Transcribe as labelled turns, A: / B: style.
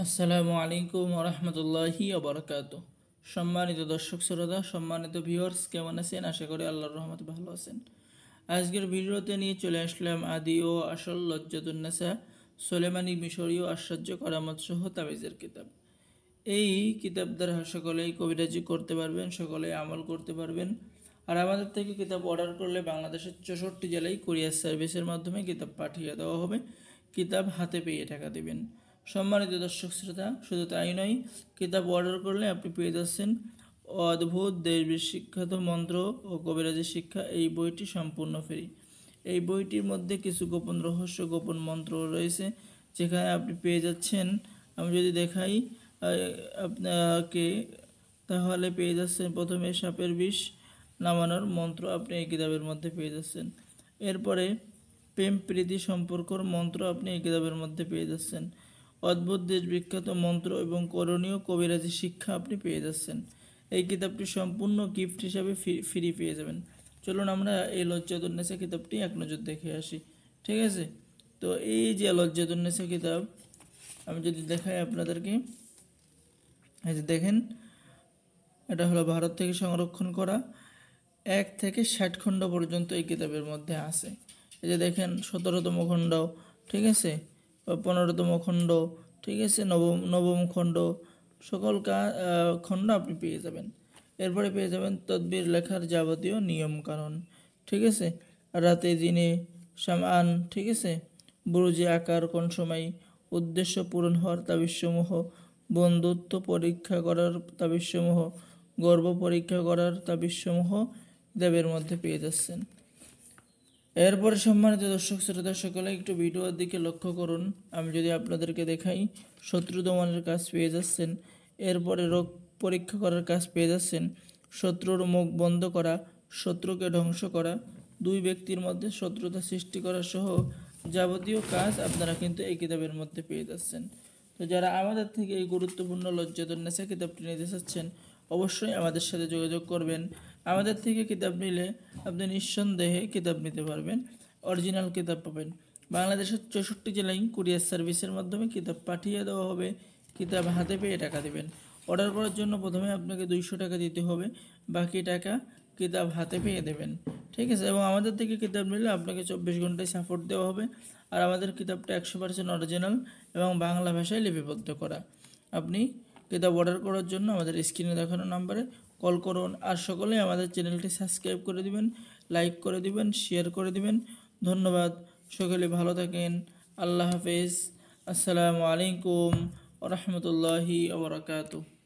A: আসসালামু আলাইকুম রহমতুল্লাহি ওবরাকাতুহ। সম্মানিত দর্শক শ্রোতা, সম্মানিত ভিউয়ার্স, কেমন আছেন? আশা করি আল্লাহর রহমতে ভালো আছেন। আজকের ভিডিওতে নিয়ে চলে আসলাম আদি ও আসল লজ্জাতুন্নেসা সুলেমানি মিশরীয় আশ্চর্য করামত সহ তাবিজের কিতাব। এই কিতাব দ্বারা সকলেই কবিরাজি করতে পারবেন, সকলেই আমল করতে পারবেন। আর আমাদের থেকে কিতাব অর্ডার করলে বাংলাদেশের 64 জেলায় কুরিয়ার সার্ভিসের মাধ্যমে কিতাব পাঠিয়ে দেওয়া হবে। কিতাব হাতে পেয়ে টাকা দেবেন। সম্মানিত দর্শক শ্রোতা, শুধু তাই নয়, কিতাব অর্ডার করলে আপনি পেয়ে যাচ্ছেন অদ্ভুত দেশ বিখ্যাত মন্ত্র ও কবিরাজি শিক্ষা। এই বইটি সম্পূর্ণ ফ্রি। এই বইটির মধ্যে কিছু গোপন রহস্য, গোপন মন্ত্র রয়েছে, যেখানে আপনি পেয়ে যাচ্ছেন। আমি যদি দেখাই আপনাকে, তাহলে পেয়ে যাচ্ছেন প্রথমে সাপের বিষ নামানোর মন্ত্র আপনি এই কিতাবের মধ্যে পেয়ে যাচ্ছেন। এরপরে প্রেম প্রীতি সম্পর্কর মন্ত্র আপনি এই কিতাবের মধ্যে পেয়ে যাচ্ছেন। অদ্ভুত দেশ বিখ্যাত মন্ত্র এবং করণীয় কবিরাজি শিক্ষা আপনি পেয়ে যাচ্ছেন। এই কিতাবটি সম্পূর্ণ গিফট হিসাবে ফ্রি পেয়ে যাবেন। চলুন আমরা এই লজ্জাতুন্নেসা কিতাবটি এক নজর দেখে আসি, ঠিক আছে? তো এই যে লজ্জাতুন্নেসা কিতাব, আমি যদি দেখাই আপনাদেরকে, এই যে দেখেন, এটা হলো ভারত থেকে সংরক্ষণ করা 1 থেকে 60 খণ্ড পর্যন্ত এই কিতাবের মধ্যে আছে। এই যে দেখেন 17তম খণ্ড, ঠিক আছে, 15তম খণ্ড, ঠিক আছে, নবম খণ্ড, সকল খণ্ড আপনি পেয়ে যাবেন। এরপরে পেয়ে যাবেন তদবির লেখার যাবতীয় নিয়ম কানুন, ঠিক আছে, রাতে দিনে সামান, ঠিক আছে, বুরুজে আকার কোন সময়, উদ্দেশ্য পূরণ হওয়ার তাবিজসমূহ, বন্ধুত্ব পরীক্ষা করার তাবিজসমূহ, গর্ব পরীক্ষা করার তাবিজসমূহ দেবের মধ্যে পেয়ে যাচ্ছেন। এরপরে সম্মানিত দর্শক শ্রোতা সকলে একটু ভিডিওর দিকে লক্ষ্য করুন। আমি যদি আপনাদেরকে দেখাই, শত্রু দমনের কাজ পেয়ে যাচ্ছেন। এরপরে রোগ পরীক্ষা করার কাজ পেয়ে যাচ্ছেন। শত্রুর মুখ বন্ধ করা, শত্রুকে ধ্বংস করা, দুই ব্যক্তির মধ্যে শত্রুতা সৃষ্টি করা সহ যাবতীয় কাজ আপনারা কিন্তু এই কিতাবের মধ্যে পেয়ে যাচ্ছেন। তো যারা আমাদের থেকে এই গুরুত্বপূর্ণ লজ্জাতুন্নেসা কিতাবটি নিতে চাচ্ছেন, অবশ্যই আমাদের সাথে যোগাযোগ করবেন। আমাদের থেকে কিতাব নিলে আপনি নিঃসন্দেহে কিতাব নিতে পারবেন, অরিজিনাল কিতাব পাবেন। বাংলাদেশের 64 জেলায় কুরিয়ার সার্ভিসের মাধ্যমে কিতাব পাঠিয়ে দেওয়া হবে। কিতাব হাতে পেয়ে টাকা দেবেন। অর্ডার করার জন্য প্রথমে আপনাকে 200 টাকা দিতে হবে, বাকি টাকা কিতাব হাতে পেয়ে দেবেন, ঠিক আছে? এবং আমাদের থেকে কিতাব নিলে আপনাকে 24 ঘন্টায় সাপোর্ট দেওয়া হবে। আর আমাদের কিতাবটা 100% অরিজিনাল এবং বাংলা ভাষায় লিপিবদ্ধ করা। আপনি কিতাব অর্ডার করার জন্য আমাদের স্ক্রিনে দেখানো নাম্বারে কল করুন। আর সকলেই আমাদের চ্যানেলটি সাবস্ক্রাইব করে দিবেন, লাইক করে দিবেন, শেয়ার করে দিবেন। ধন্যবাদ। সকলে ভালো থাকেন। আল্লাহ হাফেজ। আসসালামু আলাইকুম ওয়া রাহমাতুল্লাহি ওয়া বারাকাতুহু।